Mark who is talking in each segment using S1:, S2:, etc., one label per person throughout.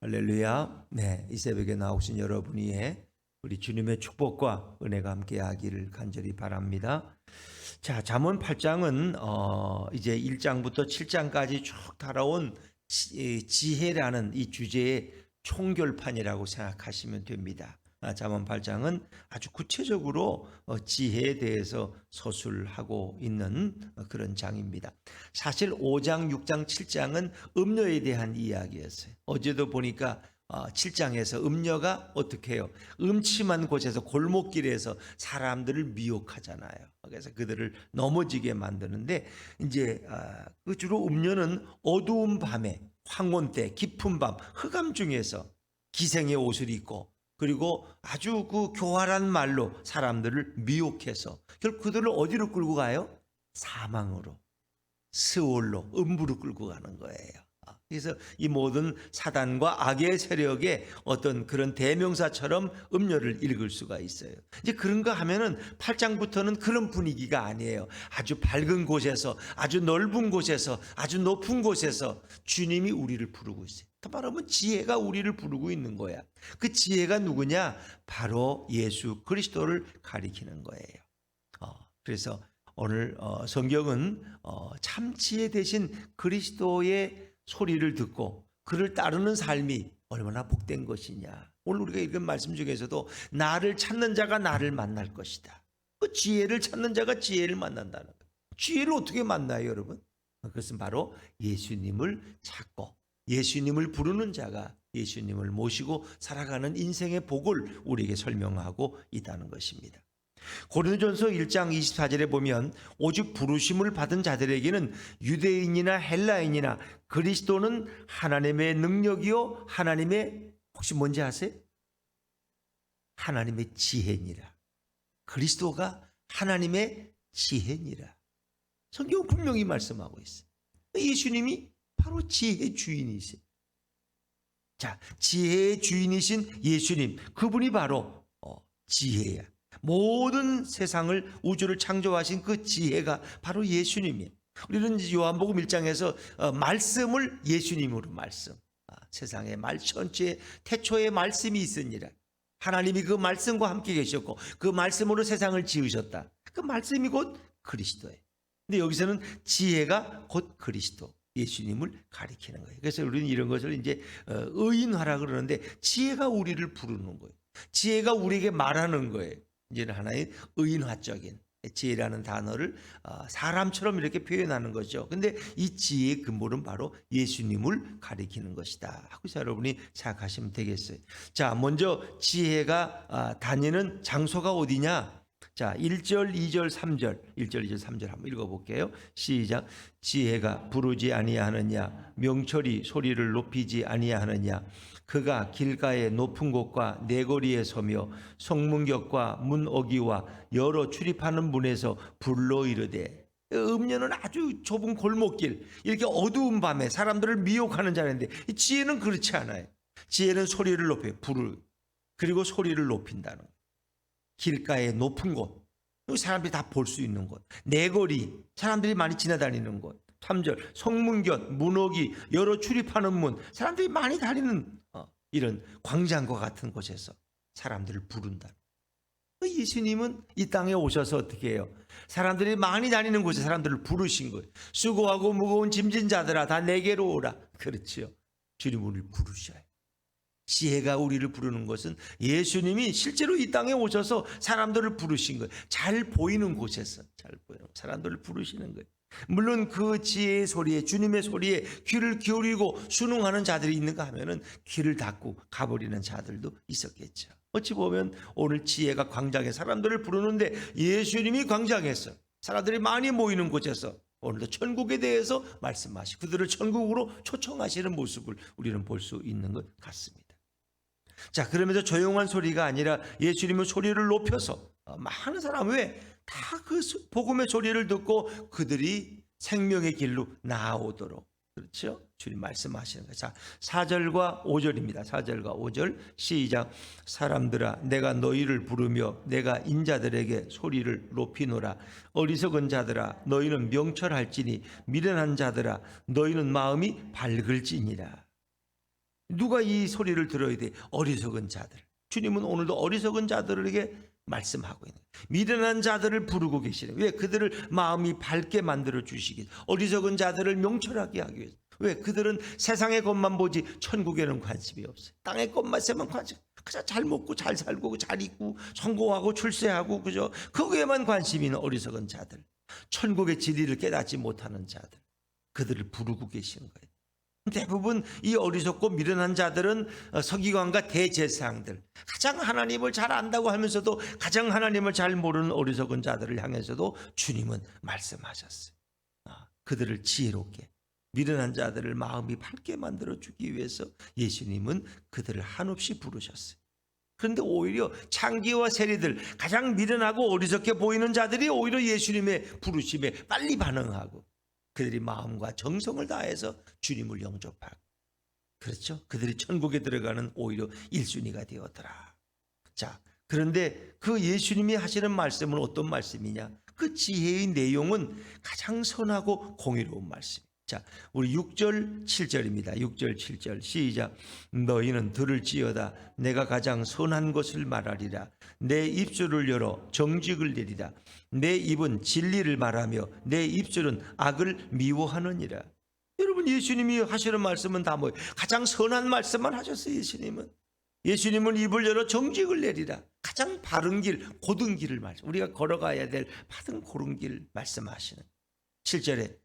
S1: 할렐루야. 네, 이 새벽에 나오신 여러분 위에 우리 주님의 축복과 은혜가 함께하기를 간절히 바랍니다. 자, 잠언 8장은 이제 1장부터 7장까지 쭉 달아온 지혜라는 이 주제의 총결판이라고 생각하시면 됩니다. 잠언 8장은 아주 구체적으로 지혜에 대해서 서술하고 있는 그런 장입니다. 사실 5장, 6장, 7장은 음녀에 대한 이야기였어요. 어제도 보니까 7장에서 음녀가 어떻게 해요? 음침한 곳에서 골목길에서 사람들을 미혹하잖아요. 그래서 그들을 넘어지게 만드는데 이제 그 주로 음녀는 어두운 밤에 황혼 때 깊은 밤 흑암 중에서 기생의 옷을 입고 그리고 아주 그 교활한 말로 사람들을 미혹해서 결국 그들을 어디로 끌고 가요? 사망으로, 스올로, 음부로 끌고 가는 거예요. 그래서 이 모든 사단과 악의 세력의 어떤 그런 대명사처럼 음료를 읽을 수가 있어요. 이제 그런가 하면은 8장부터는 그런 분위기가 아니에요. 아주 밝은 곳에서, 아주 넓은 곳에서, 아주 높은 곳에서 주님이 우리를 부르고 있어요. 더 말하면 지혜가 우리를 부르고 있는 거야. 그 지혜가 누구냐? 바로 예수 그리스도를 가리키는 거예요. 그래서 오늘 성경은 참 지혜 대신 그리스도의 소리를 듣고 그를 따르는 삶이 얼마나 복된 것이냐. 오늘 우리가 읽은 말씀 중에서도 나를 찾는 자가 나를 만날 것이다. 그 지혜를 찾는 자가 지혜를 만난다는 거예요. 지혜를 어떻게 만나요, 여러분? 그것은 바로 예수님을 찾고 예수님을 부르는 자가 예수님을 모시고 살아가는 인생의 복을 우리에게 설명하고 있다는 것입니다. 고린도전서 1장 24절에 보면 오직 부르심을 받은 자들에게는 유대인이나 헬라인이나 그리스도는 하나님의 능력이요 하나님의 혹시 뭔지 아세요? 하나님의 지혜니라. 그리스도가 하나님의 지혜니라. 성경 분명히 말씀하고 있어요. 예수님이 바로 지혜의 주인이세요. 자, 지혜의 주인이신 예수님, 그분이 바로 지혜야. 모든 세상을 우주를 창조하신 그 지혜가 바로 예수님이에요. 우리는 요한복음 1장에서 말씀을 예수님으로 말씀. 세상에 천지에 태초에 말씀이 있으니라. 하나님이 그 말씀과 함께 계셨고 그 말씀으로 세상을 지으셨다. 그 말씀이 곧 그리스도예요. 근데 여기서는 지혜가 곧 그리스도. 예수님을 가리키는 거예요. 그래서 우리는 이런 것을 이제 의인화라 그러는데 지혜가 우리를 부르는 거예요. 지혜가 우리에게 말하는 거예요. 이제는 하나의 의인화적인 지혜라는 단어를 사람처럼 이렇게 표현하는 거죠. 근데 이 지혜의 근본은 바로 예수님을 가리키는 것이다 하고 여러분이 생각하시면 되겠어요. 자, 먼저 지혜가 다니는 장소가 어디냐? 자, 1절, 2절, 3절, 1절, 2절, 3절 한번 읽어볼게요. 시작. 지혜가 부르지 아니하느냐? 명철이 소리를 높이지 아니하느냐? 그가 길가의 높은 곳과 내거리에 서며 성문격과 문어기와 여러 출입하는 문에서 불러 이르되. 음녀는 아주 좁은 골목길, 이렇게 어두운 밤에 사람들을 미혹하는 자인데 지혜는 그렇지 않아요. 지혜는 소리를 높여요. 그리고 소리를 높인다는 거예요. 길가의 높은 곳, 사람들이 다 볼 수 있는 곳, 내거리, 사람들이 많이 지나다니는 곳. 3절, 성문곁, 문어기, 여러 출입하는 문, 사람들이 많이 다니는 이런 광장과 같은 곳에서 사람들을 부른다. 예수님은 이 땅에 오셔서 어떻게 해요? 사람들이 많이 다니는 곳에 사람들을 부르신 거예요. 수고하고 무거운 짐진 자들아 다 내게로 오라. 그렇지요. 주님 우리를 부르셔요. 지혜가 우리를 부르는 것은 예수님이 실제로 이 땅에 오셔서 사람들을 부르신 거예요. 잘 보이는 곳에서 잘 보이는 사람들을 부르시는 거예요. 물론 그 지혜의 소리에, 주님의 소리에 귀를 기울이고 순응하는 자들이 있는가 하면은 귀를 닫고 가버리는 자들도 있었겠죠. 어찌 보면 오늘 지혜가 광장에 사람들을 부르는데 예수님이 광장에서 사람들이 많이 모이는 곳에서 오늘도 천국에 대해서 말씀하시고 그들을 천국으로 초청하시는 모습을 우리는 볼 수 있는 것 같습니다. 자, 그러면서 조용한 소리가 아니라 예수님은 소리를 높여서 많은 사람 왜 다 그 복음의 소리를 듣고 그들이 생명의 길로 나아오도록, 그렇죠? 주님 말씀하시는 거예요. 자, 4절과 5절입니다. 4절과 5절 시작. 사람들아 내가 너희를 부르며 내가 인자들에게 소리를 높이노라. 어리석은 자들아 너희는 명철할지니 미련한 자들아 너희는 마음이 밝을지니라. 누가 이 소리를 들어야 돼? 어리석은 자들. 주님은 오늘도 어리석은 자들에게 말씀하고 있는 거예요. 미련한 자들을 부르고 계시는 거예요. 왜? 그들을 마음이 밝게 만들어 주시기, 어리석은 자들을 명철하게 하기 위해서. 왜? 그들은 세상의 것만 보지 천국에는 관심이 없어요. 땅의 것만만 관심. 그저 잘 먹고 잘 살고 잘 입고 성공하고 출세하고 그저 거기에만 관심이 있는 어리석은 자들, 천국의 진리를 깨닫지 못하는 자들, 그들을 부르고 계시는 거예요. 대부분 이 어리석고 미련한 자들은 서기관과 대제사장들, 가장 하나님을 잘 안다고 하면서도 가장 하나님을 잘 모르는 어리석은 자들을 향해서도 주님은 말씀하셨어요. 그들을 지혜롭게, 미련한 자들을 마음이 밝게 만들어주기 위해서 예수님은 그들을 한없이 부르셨어요. 그런데 오히려 창기와 세리들, 가장 미련하고 어리석게 보이는 자들이 오히려 예수님의 부르심에 빨리 반응하고 그들이 마음과 정성을 다해서 주님을 영접하고, 그렇죠? 그들이 천국에 들어가는 오히려 1순위가 되었더라. 자, 그런데 그 예수님이 하시는 말씀은 어떤 말씀이냐? 그 지혜의 내용은 가장 선하고 공의로운 말씀. 자, 우리 6절 7절입니다. 6절 7절 시작. 너희는 들을지어다 내가 가장 선한 것을 말하리라. 내 입술을 열어 정직을 내리라. 내 입은 진리를 말하며 내 입술은 악을 미워하느니라. 여러분, 예수님이 하시는 말씀은 다 뭐예요? 가장 선한 말씀만 하셨어요. 예수님은 입을 열어 정직을 내리라. 가장 바른 길, 고든 길을 말씀, 우리가 걸어가야 될 바른 고른 길 말씀하시는. 7절에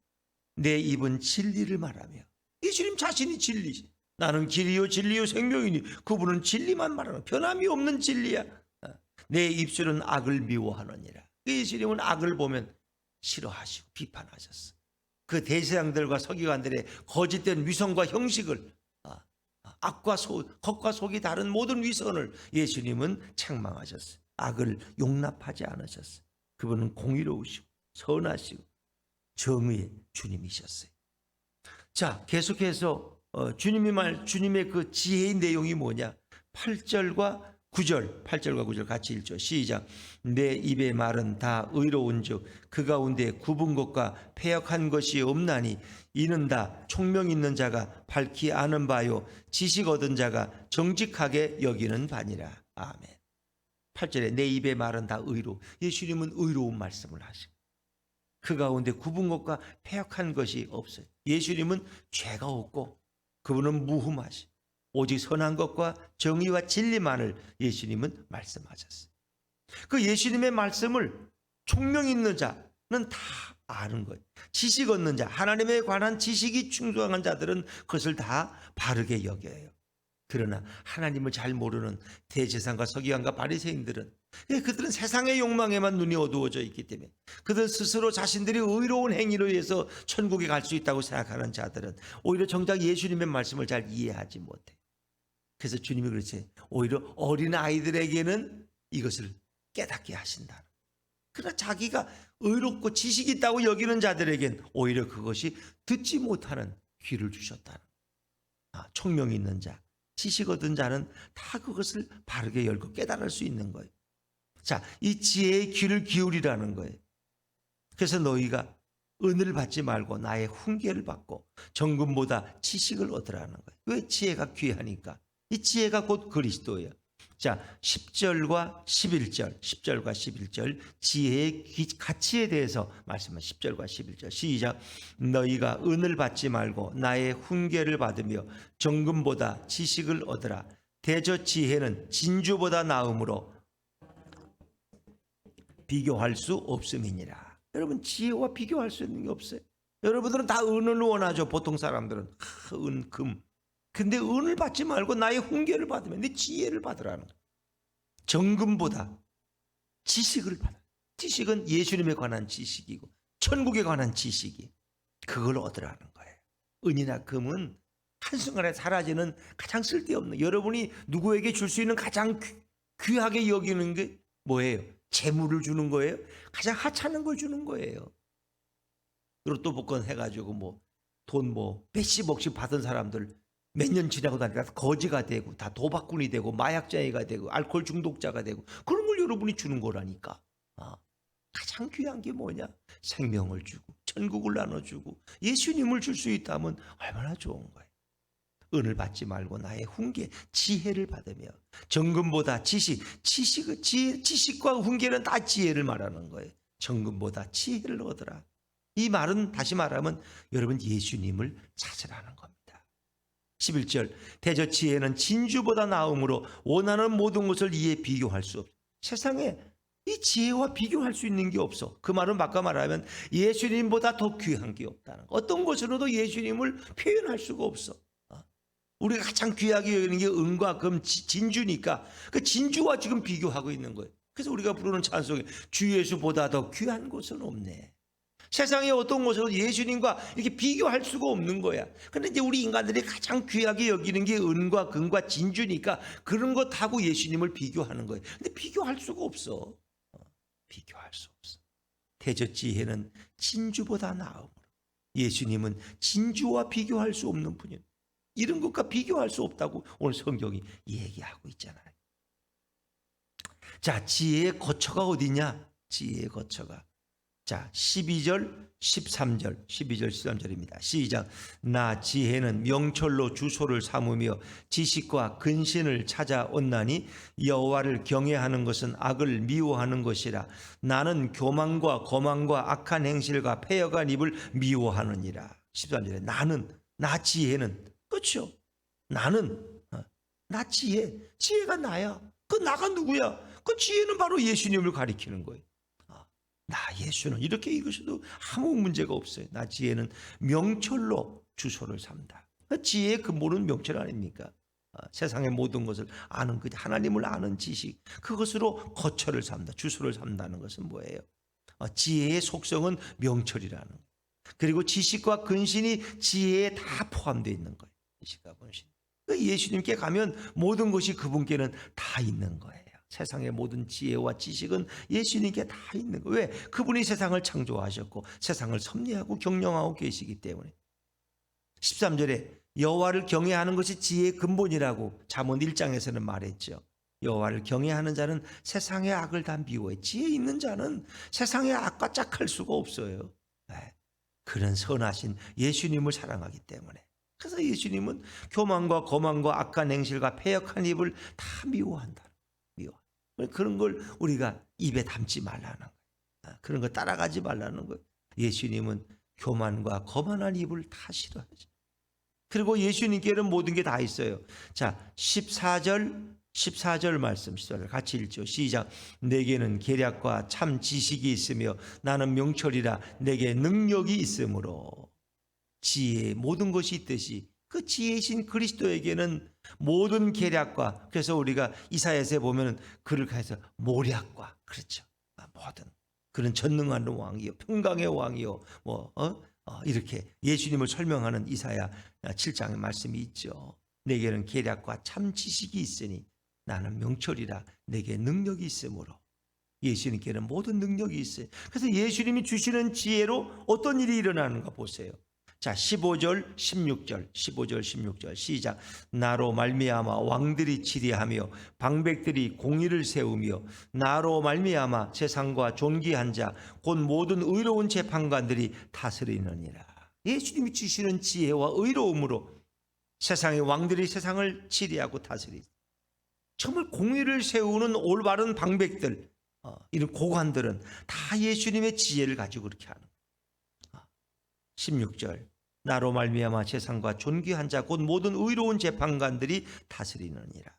S1: 내 입은 진리를 말하며, 예수님 자신이 진리시. 나는 길이요 진리요 생명이니 그분은 진리만 말하는, 변함이 없는 진리야. 내 입술은 악을 미워하느니라. 예수님은 악을 보면 싫어하시고 비판하셨어. 그 대제사장들과 서기관들의 거짓된 위선과 형식을, 겉과 속이 다른 모든 위선을 예수님은 책망하셨어요. 악을 용납하지 않으셨어요. 그분은 공의로우시고 선하시고 정의의 주님이셨어요. 자, 계속해서 주님의 그 지혜의 내용이 뭐냐? 8절과 9절 같이 읽죠. 시작. 내 입의 말은 다 의로운즉 그 가운데 굽은 것과 패역한 것이 없나니 이는 다 총명 있는 자가 밝히 아는 바요 지식 얻은 자가 정직하게 여기는 바니라. 아멘. 8절에 내 입의 말은 다 의로. 예수님은 의로운 말씀을 하시고 그 가운데 굽은 것과 패역한 것이 없어요. 예수님은 죄가 없고 그분은 무흠하시, 오직 선한 것과 정의와 진리만을 예수님은 말씀하셨어요. 그 예수님의 말씀을 총명 있는 자는 다 아는 거예요. 지식 얻는 자, 하나님에 관한 지식이 충족한 자들은 그것을 다 바르게 여겨요. 그러나 하나님을 잘 모르는 대제사장과 서기관과 바리새인들은, 그들은 세상의 욕망에만 눈이 어두워져 있기 때문에, 그들 스스로 자신들이 의로운 행위로 해서 천국에 갈 수 있다고 생각하는 자들은 오히려 정작 예수님의 말씀을 잘 이해하지 못해. 그래서 주님이 그렇지, 오히려 어린 아이들에게는 이것을 깨닫게 하신다. 그러나 자기가 의롭고 지식이 있다고 여기는 자들에겐 오히려 그것이 듣지 못하는 귀를 주셨다는. 총명 있는 자, 지식 얻은 자는 다 그것을 바르게 열고 깨달을 수 있는 거예요. 자, 이 지혜의 귀를 기울이라는 거예요. 그래서 너희가 은을 받지 말고 나의 훈계를 받고 정금보다 지식을 얻으라는 거예요. 왜? 지혜가 귀하니까. 이 지혜가 곧 그리스도예요. 자, 10절과 11절 지혜의 가치에 대해서 말씀은 10절과 11절 시작. 너희가 은을 받지 말고 나의 훈계를 받으며 정금보다 지식을 얻으라. 대저 지혜는 진주보다 나음으로 비교할 수 없음이니라. 여러분, 지혜와 비교할 수 있는 게 없어요. 여러분들은 다 은을 원하죠. 보통 사람들은 은, 금. 근데 은을 받지 말고 나의 훈계를 받으면 내 지혜를 받으라는 거예요. 정금보다 지식을 받아. 지식은 예수님에 관한 지식이고 천국에 관한 지식이, 그걸 얻으라는 거예요. 은이나 금은 한순간에 사라지는 가장 쓸데없는, 여러분이 누구에게 줄 수 있는 가장 귀하게 여기는 게 뭐예요? 재물을 주는 거예요? 가장 하찮은 걸 주는 거예요. 로또 복권 해가지고 돈 몇십억씩 받은 사람들 몇 년 지나고 나니까 거지가 되고 다 도박꾼이 되고 마약자가 되고 알코올 중독자가 되고, 그런 걸 여러분이 주는 거라니까. 가장 귀한 게 뭐냐? 생명을 주고 천국을 나눠주고 예수님을 줄 수 있다면 얼마나 좋은 거예요. 은을 받지 말고 나의 훈계, 지혜를 받으며 정금보다 지식과 훈계는 다 지혜를 말하는 거예요. 정금보다 지혜를 얻으라. 이 말은 다시 말하면 여러분 예수님을 찾으라는 겁니다. 11절 대저지혜는 진주보다 나음으로 원하는 모든 것을 이에 비교할 수 없어. 세상에 이 지혜와 비교할 수 있는 게 없어. 그 말은 바꿔 말하면 예수님보다 더 귀한 게 없다는 거. 어떤 것으로도 예수님을 표현할 수가 없어. 우리가 가장 귀하게 여기는 게 은과 금, 진주니까 그 진주와 지금 비교하고 있는 거예요. 그래서 우리가 부르는 찬송에 주 예수보다 더 귀한 것은 없네. 세상에 어떤 것으로 예수님과 이렇게 비교할 수가 없는 거야. 그런데 이제 우리 인간들이 가장 귀하게 여기는 게 은과 금과 진주니까 그런 것하고 예수님을 비교하는 거예요. 근데 비교할 수가 없어. 비교할 수 없어. 대저지혜는 진주보다 나음으로 예수님은 진주와 비교할 수 없는 분이에요. 이런 것과 비교할 수 없다고 오늘 성경이 얘기하고 있잖아요. 자, 지혜의 거처가 어디냐? 지혜의 거처가. 자, 12절 13절입니다. 시작. 나 지혜는 명철로 주소를 삼으며 지식과 근신을 찾아온나니 여호와를 경외하는 것은 악을 미워하는 것이라. 나는 교만과 거만과 악한 행실과 패역한 입을 미워하느니라. 13절에 나 지혜는, 그렇죠? 나 지혜가 나야. 그 나가 누구야? 그 지혜는 바로 예수님을 가리키는 거예요. 나 예수는 이렇게 읽으셔도 아무 문제가 없어요. 나 지혜는 명철로 주소를 삼다. 지혜의 근본은 명철 아닙니까? 세상의 모든 것을 아는 그 하나님을 아는 지식, 그것으로 거처를 삼다. 주소를 삼다는 것은 뭐예요? 지혜의 속성은 명철이라는 거예요. 그리고 지식과 근신이 지혜에 다 포함되어 있는 거예요. 지식과 근신. 예수님께 가면 모든 것이 그분께는 다 있는 거예요. 세상의 모든 지혜와 지식은 예수님께 다 있는 거예요. 왜? 그분이 세상을 창조하셨고 세상을 섭리하고 경영하고 계시기 때문에. 13절에 여호와를 경외하는 것이 지혜의 근본이라고 잠언 1장에서는 말했죠. 여호와를 경외하는 자는 세상의 악을 다 미워해. 지혜 있는 자는 세상의 악과 짝할 수가 없어요. 그런 선하신 예수님을 사랑하기 때문에. 그래서 예수님은 교만과 거만과 악한 행실과 패역한 입을 다 미워한다. 그런 걸 우리가 입에 담지 말라는 거예요. 그런 거 따라가지 말라는 거예요. 예수님은 교만과 거만한 입을 다 싫어하죠. 그리고 예수님께는 모든 게 다 있어요. 자, 14절 말씀 14절 같이 읽죠. 시작. 내게는 계략과 참 지식이 있으며 나는 명철이라. 내게 능력이 있으므로. 지혜의 모든 것이 있듯이 그 지혜이신 그리스도에게는 모든 계략과, 그래서 우리가 이사야서에 보면 그를 가해서 모략과, 그렇죠, 모든 그런 전능한 왕이요 평강의 왕이요 이렇게 예수님을 설명하는 이사야 7장의 말씀이 있죠. 내게는 계략과 참 지식이 있으니 나는 명철이라. 내게 능력이 있으므로. 예수님께는 모든 능력이 있어요. 그래서 예수님이 주시는 지혜로 어떤 일이 일어나는가 보세요. 자, 15절 16절 시작. 나로 말미암아 왕들이 치리하며 방백들이 공의를 세우며 나로 말미암아 세상과 존귀한 자 곧 모든 의로운 재판관들이 다스리느니라. 예수님이 주시는 지혜와 의로움으로 세상의 왕들이 세상을 치리하고 다스리죠. 정말 공의를 세우는 올바른 방백들, 이런 고관들은 다 예수님의 지혜를 가지고 그렇게 하는 거예요. 16절 나로 말미암아 세상과 존귀한 자 곧 모든 의로운 재판관들이 다스리느니라.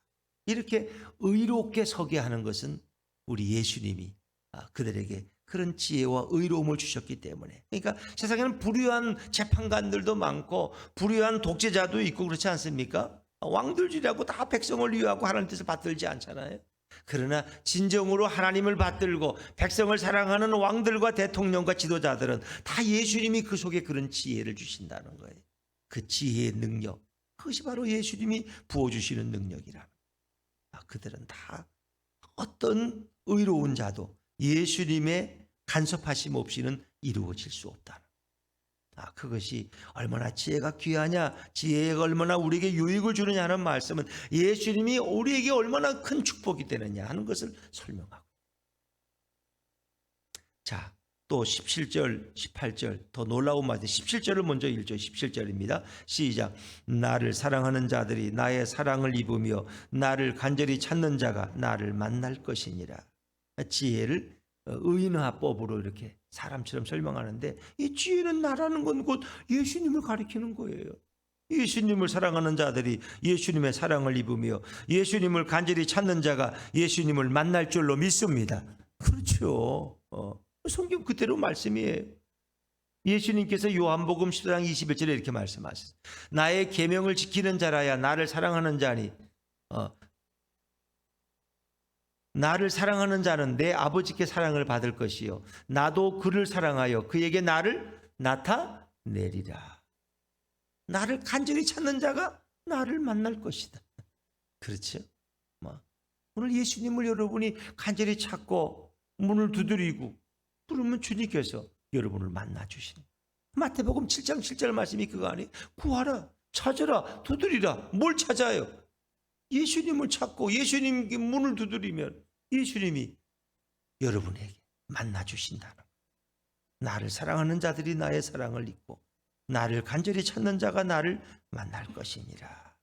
S1: 이렇게 의롭게 서게 하는 것은 우리 예수님이 그들에게 그런 지혜와 의로움을 주셨기 때문에. 그러니까 세상에는 불의한 재판관들도 많고 불의한 독재자도 있고 그렇지 않습니까? 왕들이라고 다 백성을 위하고 하나님 뜻을 받들지 않잖아요. 그러나 진정으로 하나님을 받들고 백성을 사랑하는 왕들과 대통령과 지도자들은 다 예수님이 그 속에 그런 지혜를 주신다는 거예요. 그 지혜의 능력, 그것이 바로 예수님이 부어주시는 능력이라. 그들은 다 어떤 의로운 자도 예수님의 간섭하심 없이는 이루어질 수 없다는. 그것이 얼마나 지혜가 귀하냐, 지혜가 얼마나 우리에게 유익을 주느냐 하는 말씀은 예수님이 우리에게 얼마나 큰 축복이 되느냐 하는 것을 설명하고. 자, 또 17절, 18절 더 놀라운 말이 17절을 먼저 읽죠. 17절입니다. 시작. 나를 사랑하는 자들이 나의 사랑을 입으며 나를 간절히 찾는 자가 나를 만날 것이니라. 지혜를 의인화법으로 이렇게 사람처럼 설명하는데 이 지혜는 나라는 건 곧 예수님을 가리키는 거예요. 예수님을 사랑하는 자들이 예수님의 사랑을 입으며 예수님을 간절히 찾는 자가 예수님을 만날 줄로 믿습니다. 그렇죠. 성경 그대로 말씀이에요. 예수님께서 요한복음 10장 21절에 이렇게 말씀하셨어요. 나의 계명을 지키는 자라야 나를 사랑하는 자니 나를 사랑하는 자는 내 아버지께 사랑을 받을 것이요 나도 그를 사랑하여 그에게 나를 나타내리라. 나를 간절히 찾는 자가 나를 만날 것이다. 그렇죠? 오늘 예수님을 여러분이 간절히 찾고 문을 두드리고 부르면 주님께서 여러분을 만나 주시는. 마태복음 7장 7절 말씀이 그거 아니에요? 구하라, 찾으라, 두드리라. 뭘 찾아요? 예수님을 찾고 예수님께 문을 두드리면 예수님이 여러분에게 만나 주신다는 거예요. 나를 사랑하는 자들이 나의 사랑을 잊고 나를 간절히 찾는 자가 나를 만날 것이니라.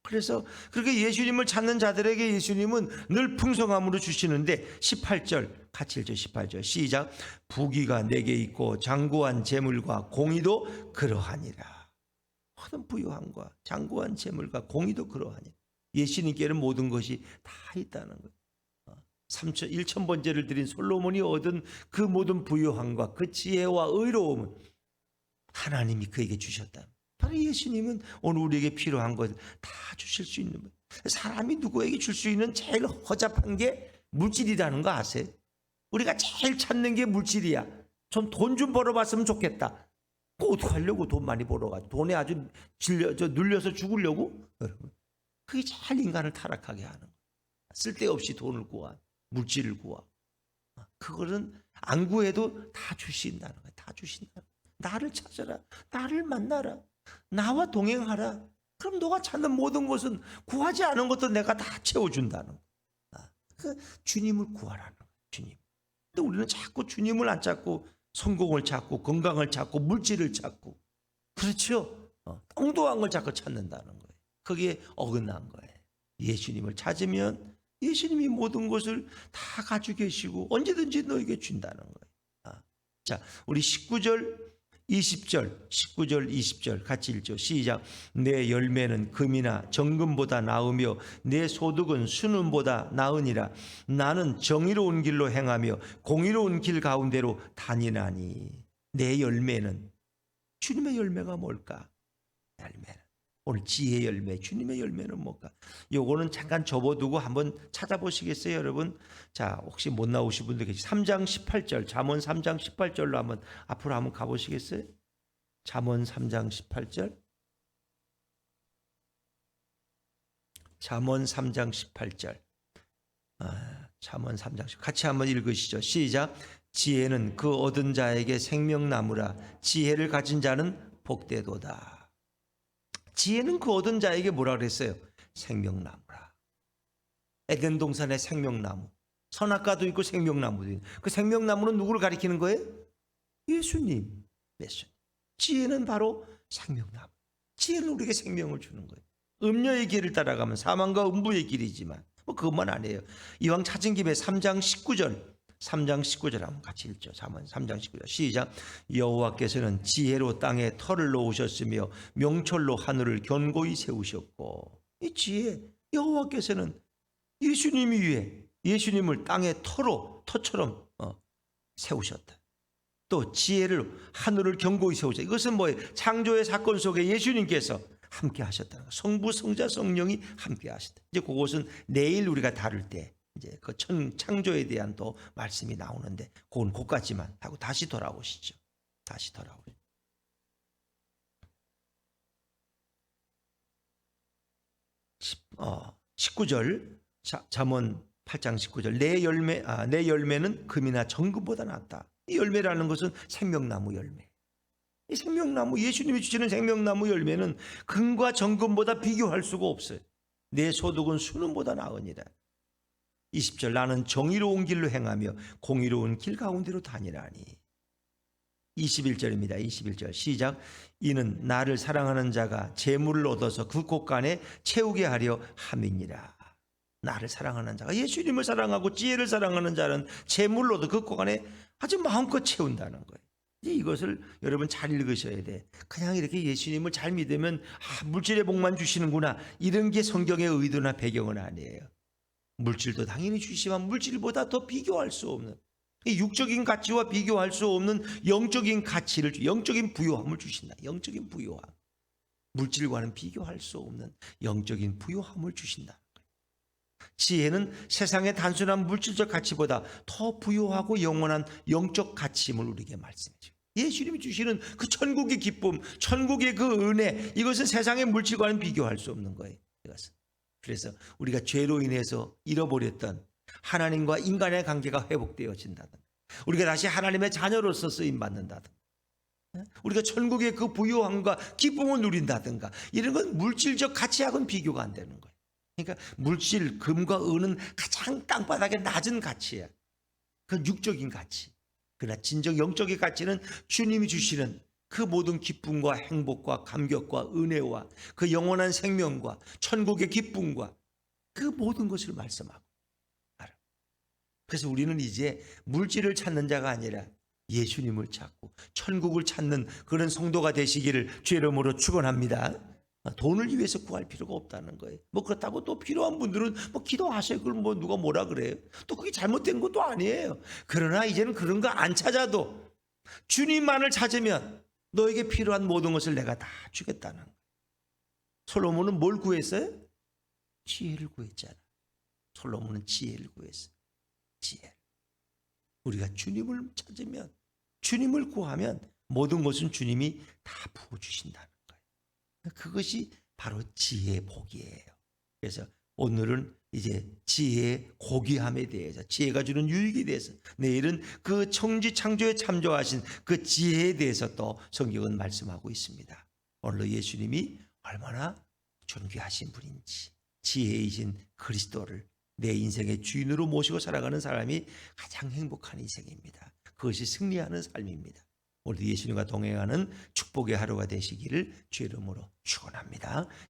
S1: 그래서 그렇게 예수님을 찾는 자들에게 예수님은 늘 풍성함으로 주시는데 18절 같이 읽죠. 18절 시작. 부귀가 내게 있고 장구한 재물과 공의도 그러하니라. 모든 부유함과 장구한 재물과 공의도 그러하니라. 예수님께는 모든 것이 다 있다는 거예요. 1,000번째를 드린 솔로몬이 얻은 그 모든 부유함과 그 지혜와 의로움은 하나님이 그에게 주셨다. 바로 예수님은 오늘 우리에게 필요한 것을 다 주실 수 있는 거예요. 사람이 누구에게 줄 수 있는 제일 허접한 게 물질이라는 거 아세요? 우리가 제일 찾는 게 물질이야. 좀 돈 좀 벌어봤으면 좋겠다. 어떡하려고 돈 많이 벌어가지고 돈에 아주 눌려서 죽으려고? 여러분, 그게 제일 인간을 타락하게 하는 거예요. 쓸데없이 돈을 구하, 물질을 구하. 그거는 안 구해도 다 주신다는 거예요. 다 주신다. 나를 찾아라. 나를 만나라. 나와 동행하라. 그럼 너가 찾는 모든 것은 구하지 않은 것도 내가 다 채워준다는 거야. 그 주님을 구하라는 거야. 주님. 근데 우리는 자꾸 주님을 안 찾고 성공을 찾고 건강을 찾고 물질을 찾고 그렇죠. 엉뚱한 걸 자꾸 찾는다는 거예요. 거기에 어긋난 거예요. 예수님을 찾으면 예수님이 모든 것을 다 가지고 계시고 언제든지 너에게 준다는 거예요. 자, 우리 19절 20절, 19절, 20절 같이 읽죠. 시작. 내 열매는 금이나 정금보다 나으며 내 소득은 순금보다 나으니라. 나는 정의로운 길로 행하며 공의로운 길 가운데로 다니나니. 내 열매는 주님의 열매가 뭘까? 열매는 오늘 지혜의 열매, 주님의 열매는 뭘까? 요거는 잠깐 접어두고 한번 찾아보시겠어요, 여러분? 자, 혹시 못 나오신 분들 계시 3장 18절, 잠언 3장 18절로 한번 앞으로 한번 가보시겠어요? 잠언 3장 18절. 잠언 3장 18절. 잠언 3장 18절. 같이 한번 읽으시죠. 시작. 지혜는 그 얻은 자에게 생명나무라. 지혜를 가진 자는 복되도다. 지혜는 그 얻은 자에게 뭐라 그랬어요? 생명나무라. 에덴 동산의 생명나무. 선악과도 있고 생명나무도 있고. 그 생명나무는 누구를 가리키는 거예요? 예수님. 지혜는 바로 생명나무. 지혜는 우리에게 생명을 주는 거예요. 음녀의 길을 따라가면 사망과 음부의 길이지만 그것만 아니에요. 이왕 찾은 김에 3장 19절 3장 19절 한번 같이 읽죠. 3장 19절 시작. 여호와께서는 지혜로 땅에 터를 놓으셨으며 명철로 하늘을 견고히 세우셨고. 이 지혜 여호와께서는 예수님 위에 예수님을 땅에 터처럼 세우셨다. 또 지혜를 하늘을 견고히 세우셨다. 이것은 뭐예요? 창조의 사건 속에 예수님께서 함께 하셨다는 거. 성부 성자 성령이 함께 하셨다. 이제 그것은 내일 우리가 다룰 때 이제 그 창조에 대한 또 말씀이 나오는데 그건 그까지만 하고 다시 돌아오시죠. 다시 돌아오죠. 어, 19절 잠언 8장 19절 내 열매는 금이나 정금보다 낫다. 이 열매라는 것은 생명나무 열매. 이 생명나무 예수님이 주시는 생명나무 열매는 금과 정금보다 비교할 수가 없어요. 내 소득은 수능보다 나으니라. 20절 나는 정의로운 길로 행하며 공의로운 길 가운데로 다니라니. 21절입니다. 21절 시작. 이는 나를 사랑하는 자가 재물을 얻어서 그 곳간에 채우게 하려 함이니라. 나를 사랑하는 자가, 예수님을 사랑하고 지혜를 사랑하는 자는 재물을 얻어 그 곳간에 아주 마음껏 채운다는 거예요. 이것을 여러분 잘 읽으셔야 돼. 그냥 이렇게 예수님을 잘 믿으면 물질의 복만 주시는구나, 이런 게 성경의 의도나 배경은 아니에요. 물질도 당연히 주시지만 물질보다 더 비교할 수 없는, 육적인 가치와 비교할 수 없는 영적인 가치를, 영적인 부요함을 주신다. 영적인 부요함, 물질과는 비교할 수 없는 영적인 부요함을 주신다. 지혜는 세상의 단순한 물질적 가치보다 더 부요하고 영원한 영적 가치임을 우리에게 말씀해줘요. 예수님이 주시는 그 천국의 기쁨, 천국의 그 은혜, 이것은 세상의 물질과는 비교할 수 없는 거예요. 이것은. 그래서 우리가 죄로 인해서 잃어버렸던 하나님과 인간의 관계가 회복되어진다든, 우리가 다시 하나님의 자녀로서 쓰임받는다든, 우리가 천국의 그 부요함과 기쁨을 누린다든가, 이런 건 물질적 가치하고는 비교가 안 되는 거예요. 그러니까 물질, 금과 은은 가장 땅바닥에 낮은 가치야. 그 육적인 가치. 그러나 진정 영적인 가치는 주님이 주시는 그 모든 기쁨과 행복과 감격과 은혜와 그 영원한 생명과 천국의 기쁨과 그 모든 것을 말씀하고 알아. 그래서 우리는 이제 물질을 찾는 자가 아니라 예수님을 찾고 천국을 찾는 그런 성도가 되시기를 주의 이름으로 축원합니다. 돈을 위해서 구할 필요가 없다는 거예요. 뭐 그렇다고 또 필요한 분들은 뭐 기도하세요. 그걸 뭐 누가 뭐라 그래요? 또 그게 잘못된 것도 아니에요. 그러나 이제는 그런 거 안 찾아도 주님만을 찾으면 너에게 필요한 모든 것을 내가 다 주겠다는 거예요. 솔로몬은 뭘 구했어요? 지혜를 구했잖아. 솔로몬은 지혜를 구했어요. 지혜. 우리가 주님을 찾으면, 주님을 구하면 모든 것은 주님이 다 부어주신다는 거예요. 그것이 바로 지혜의 복이에요. 그래서 오늘은 이제 지혜의 고귀함에 대해서, 지혜가 주는 유익에 대해서, 내일은 그 청지 창조에 참조하신 그 지혜에 대해서 또 성경은 말씀하고 있습니다. 오늘도 예수님이 얼마나 존귀하신 분인지, 지혜이신 그리스도를 내 인생의 주인으로 모시고 살아가는 사람이 가장 행복한 인생입니다. 그것이 승리하는 삶입니다. 오늘도 예수님과 동행하는 축복의 하루가 되시기를 주의 이름으로 축원합니다.